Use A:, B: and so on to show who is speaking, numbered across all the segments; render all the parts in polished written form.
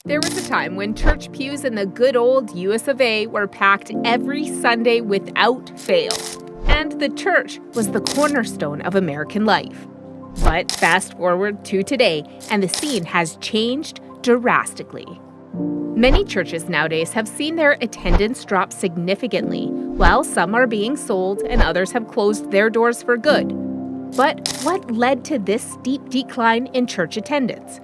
A: There was a time when church pews in the good old US of A were packed every Sunday without fail, and the church was the cornerstone of American life. But fast forward to today, and the scene has changed drastically. Many churches nowadays have seen their attendance drop significantly, while some are being sold and others have closed their doors for good. But what led to this steep decline in church attendance?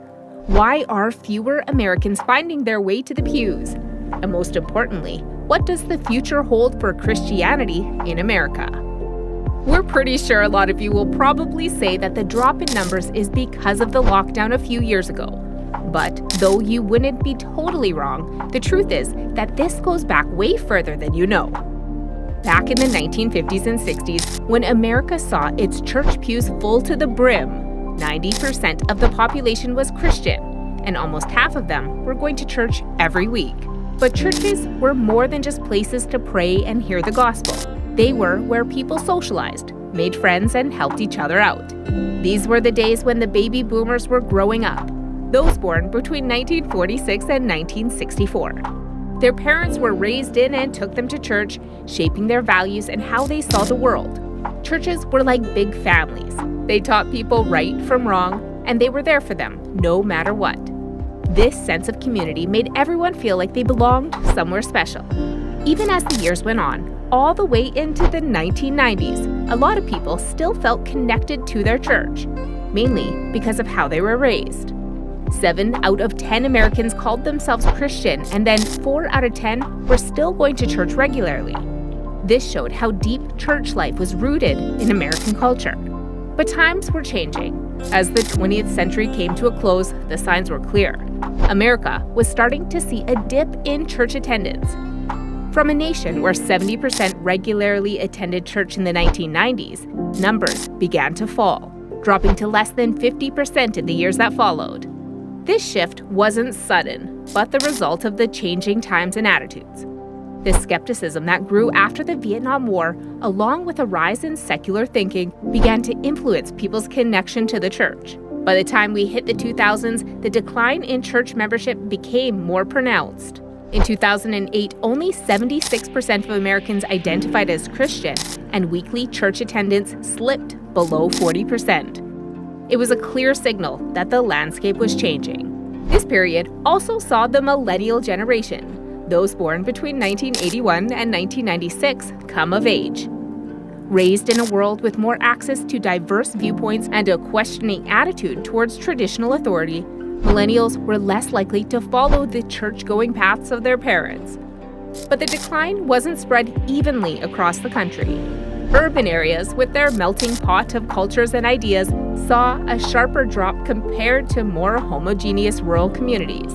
A: Why are fewer Americans finding their way to the pews? And most importantly, what does the future hold for Christianity in America? We're pretty sure a lot of you will probably say that the drop in numbers is because of the lockdown a few years ago. But though you wouldn't be totally wrong, the truth is that this goes back way further than you know. Back in the 1950s and 60s, when America saw its church pews full to the brim, 90% of the population was Christian, and almost half of them were going to church every week. But churches were more than just places to pray and hear the gospel. They were where people socialized, made friends, and helped each other out. These were the days when the baby boomers were growing up, those born between 1946 and 1964. Their parents were raised in and took them to church, shaping their values and how they saw the world. Churches were like big families. They taught people right from wrong, and they were there for them, no matter what. This sense of community made everyone feel like they belonged somewhere special. Even as the years went on, all the way into the 1990s, a lot of people still felt connected to their church, mainly because of how they were raised. 7 out of 10 Americans called themselves Christian, and then 4 out of 10 were still going to church regularly. This showed how deep church life was rooted in American culture. But times were changing. As the 20th century came to a close, the signs were clear. America was starting to see a dip in church attendance. From a nation where 70% regularly attended church in the 1990s, numbers began to fall, dropping to less than 50% in the years that followed. This shift wasn't sudden, but the result of the changing times and attitudes. The skepticism that grew after the Vietnam War, along with a rise in secular thinking, began to influence people's connection to the church. By the time we hit the 2000s, the decline in church membership became more pronounced. In 2008, only 76% of Americans identified as Christian, and weekly church attendance slipped below 40%. It was a clear signal that the landscape was changing. This period also saw the millennial generation, those born between 1981 and 1996, come of age. Raised in a world with more access to diverse viewpoints and a questioning attitude towards traditional authority, millennials were less likely to follow the church-going paths of their parents. But the decline wasn't spread evenly across the country. Urban areas, with their melting pot of cultures and ideas, saw a sharper drop compared to more homogeneous rural communities.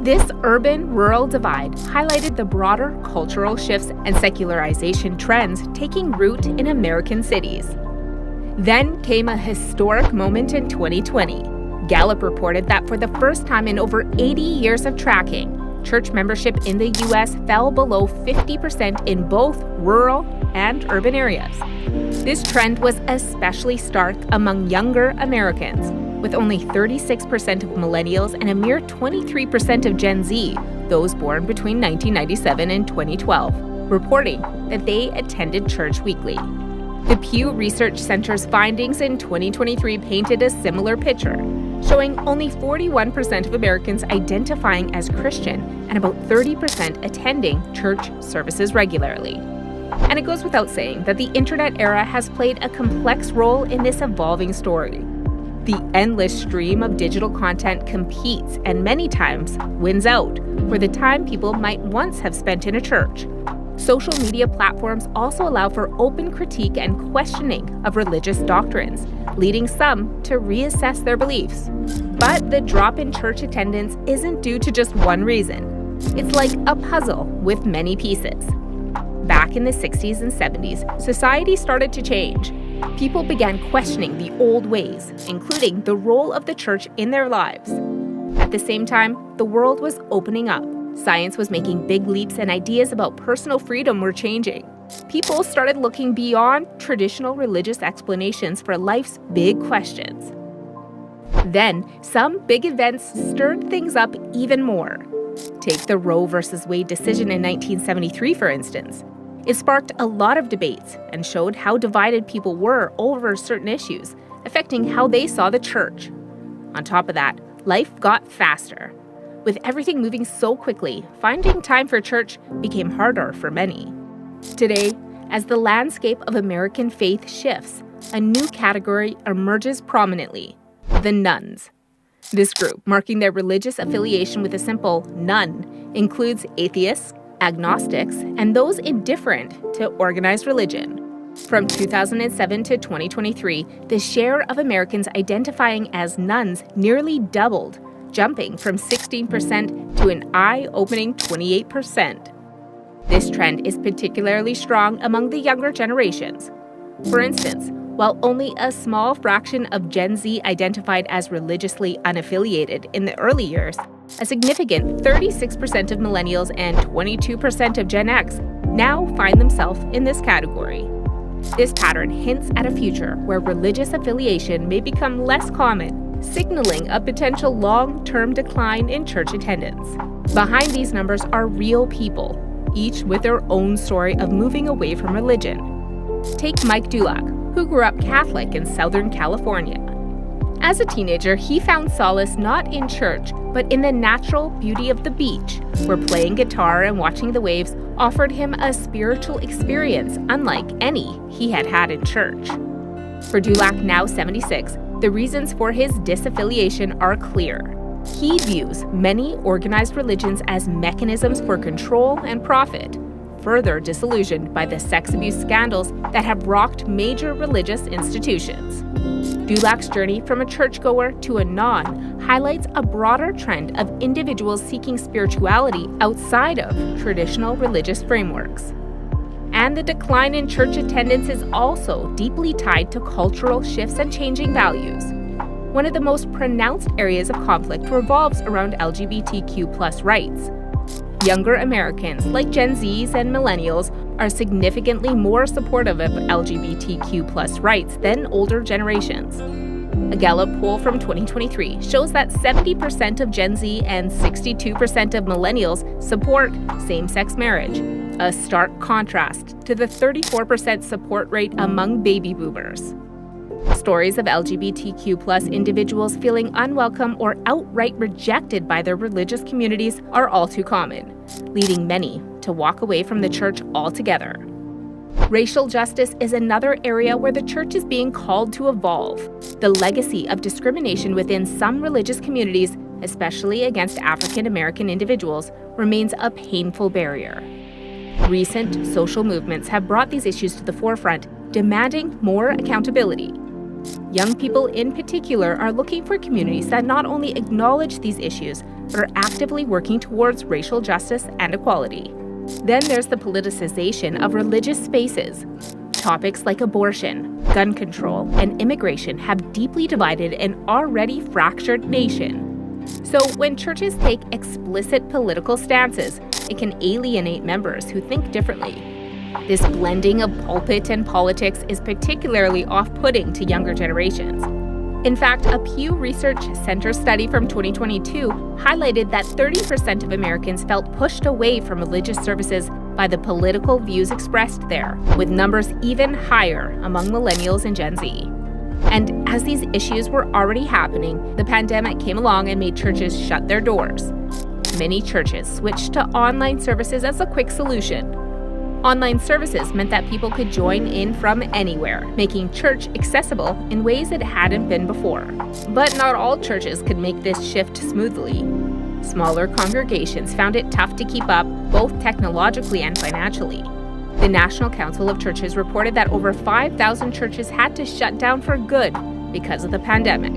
A: This urban-rural divide highlighted the broader cultural shifts and secularization trends taking root in American cities. Then came a historic moment in 2020. Gallup reported that for the first time in over 80 years of tracking, church membership in the U.S. fell below 50% in both rural and urban areas. This trend was especially stark among younger Americans, with only 36% of millennials and a mere 23% of Gen Z, those born between 1997 and 2012, reporting that they attended church weekly. The Pew Research Center's findings in 2023 painted a similar picture, showing only 41% of Americans identifying as Christian and about 30% attending church services regularly. And it goes without saying that the internet era has played a complex role in this evolving story. The endless stream of digital content competes and many times wins out for the time people might once have spent in a church. Social media platforms also allow for open critique and questioning of religious doctrines, leading some to reassess their beliefs. But the drop in church attendance isn't due to just one reason. It's like a puzzle with many pieces. Back in the 60s and 70s, society started to change. People began questioning the old ways, including the role of the church in their lives. At the same time, the world was opening up. Science was making big leaps and ideas about personal freedom were changing. People started looking beyond traditional religious explanations for life's big questions. Then, some big events stirred things up even more. Take the Roe v. Wade decision in 1973, for instance. It sparked a lot of debates and showed how divided people were over certain issues, affecting how they saw the church. On top of that, life got faster. With everything moving so quickly, finding time for church became harder for many. Today, as the landscape of American faith shifts, a new category emerges prominently: the Nuns. This group, marking their religious affiliation with a simple nun, includes atheists, agnostics, and those indifferent to organized religion. From 2007 to 2023, the share of Americans identifying as nuns nearly doubled, jumping from 16% to an eye-opening 28%. This trend is particularly strong among the younger generations. For instance, while only a small fraction of Gen Z identified as religiously unaffiliated in the early years, a significant 36% of millennials and 22% of Gen X now find themselves in this category. This pattern hints at a future where religious affiliation may become less common, signaling a potential long-term decline in church attendance. Behind these numbers are real people, each with their own story of moving away from religion. Take Mike Dulac, who grew up Catholic in Southern California. As a teenager, he found solace not in church, but in the natural beauty of the beach, where playing guitar and watching the waves offered him a spiritual experience unlike any he had had in church. For Dulac, now 76, the reasons for his disaffiliation are clear. He views many organized religions as mechanisms for control and profit, further disillusioned by the sex abuse scandals that have rocked major religious institutions. Dulac's journey from a churchgoer to a non highlights a broader trend of individuals seeking spirituality outside of traditional religious frameworks. And the decline in church attendance is also deeply tied to cultural shifts and changing values. One of the most pronounced areas of conflict revolves around LGBTQ+ rights. Younger Americans, like Gen Zs and millennials, are significantly more supportive of LGBTQ+ rights than older generations. A Gallup poll from 2023 shows that 70% of Gen Z and 62% of millennials support same-sex marriage, a stark contrast to the 34% support rate among baby boomers. Stories of LGBTQ+ individuals feeling unwelcome or outright rejected by their religious communities are all too common, leading many to walk away from the church altogether. Racial justice is another area where the church is being called to evolve. The legacy of discrimination within some religious communities, especially against African American individuals, remains a painful barrier. Recent social movements have brought these issues to the forefront, demanding more accountability. Young people in particular are looking for communities that not only acknowledge these issues, but are actively working towards racial justice and equality. Then there's the politicization of religious spaces. Topics like abortion, gun control, and immigration have deeply divided an already fractured nation. So when churches take explicit political stances, it can alienate members who think differently. This blending of pulpit and politics is particularly off-putting to younger generations. In fact, a Pew Research Center study from 2022 highlighted that 30% of Americans felt pushed away from religious services by the political views expressed there, with numbers even higher among millennials and Gen Z. And as these issues were already happening, the pandemic came along and made churches shut their doors. Many churches switched to online services as a quick solution. Online services meant that people could join in from anywhere, making church accessible in ways it hadn't been before. But not all churches could make this shift smoothly. Smaller congregations found it tough to keep up, both technologically and financially. The National Council of Churches reported that over 5,000 churches had to shut down for good because of the pandemic.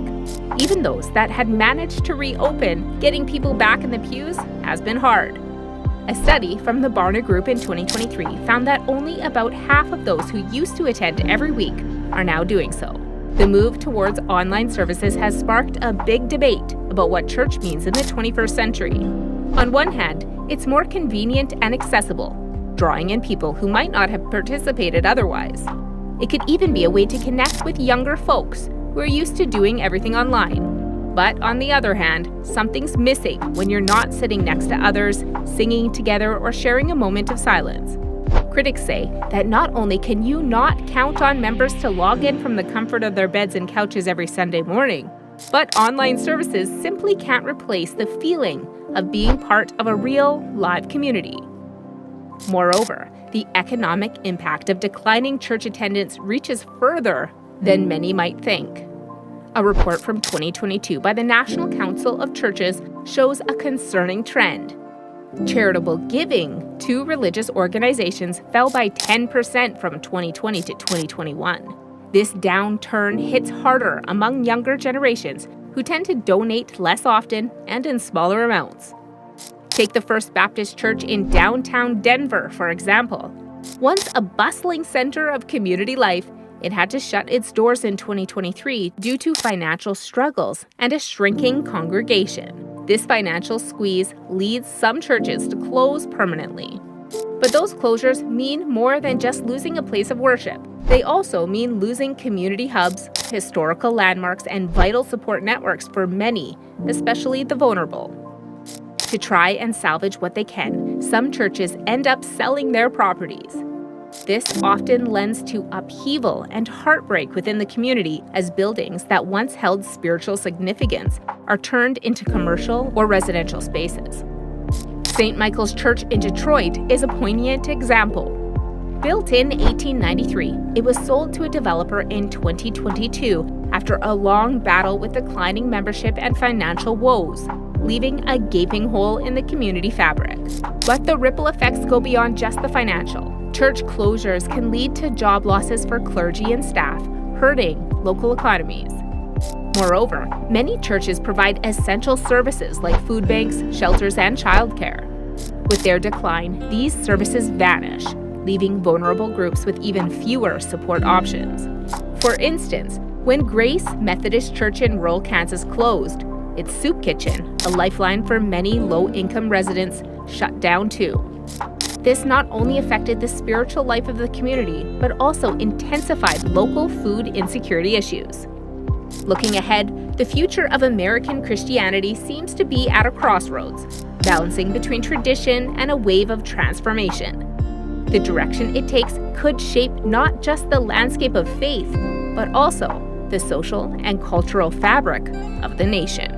A: Even those that had managed to reopen, getting people back in the pews has been hard. A study from the Barna Group in 2023 found that only about half of those who used to attend every week are now doing so. The move towards online services has sparked a big debate about what church means in the 21st century. On one hand, it's more convenient and accessible, drawing in people who might not have participated otherwise. It could even be a way to connect with younger folks who are used to doing everything online. But on the other hand, something's missing when you're not sitting next to others, singing together, or sharing a moment of silence. Critics say that not only can you not count on members to log in from the comfort of their beds and couches every Sunday morning, but online services simply can't replace the feeling of being part of a real, live community. Moreover, the economic impact of declining church attendance reaches further than many might think. A report from 2022 by the National Council of Churches shows a concerning trend. Charitable giving to religious organizations fell by 10% from 2020 to 2021. This downturn hits harder among younger generations who tend to donate less often and in smaller amounts. Take the First Baptist Church in downtown Denver, for example. Once a bustling center of community life, it had to shut its doors in 2023 due to financial struggles and a shrinking congregation. This financial squeeze leads some churches to close permanently. But those closures mean more than just losing a place of worship. They also mean losing community hubs, historical landmarks, and vital support networks for many, especially the vulnerable. To try and salvage what they can, some churches end up selling their properties. This often lends to upheaval and heartbreak within the community as buildings that once held spiritual significance are turned into commercial or residential spaces. St. Michael's Church in Detroit is a poignant example. Built in 1893, it was sold to a developer in 2022 after a long battle with declining membership and financial woes, leaving a gaping hole in the community fabric. But the ripple effects go beyond just the financial. Church closures can lead to job losses for clergy and staff, hurting local economies. Moreover, many churches provide essential services like food banks, shelters, and childcare. With their decline, these services vanish, leaving vulnerable groups with even fewer support options. For instance, when Grace Methodist Church in rural Kansas closed, its soup kitchen, a lifeline for many low-income residents, shut down too. This not only affected the spiritual life of the community, but also intensified local food insecurity issues. Looking ahead, the future of American Christianity seems to be at a crossroads, balancing between tradition and a wave of transformation. The direction it takes could shape not just the landscape of faith, but also the social and cultural fabric of the nation.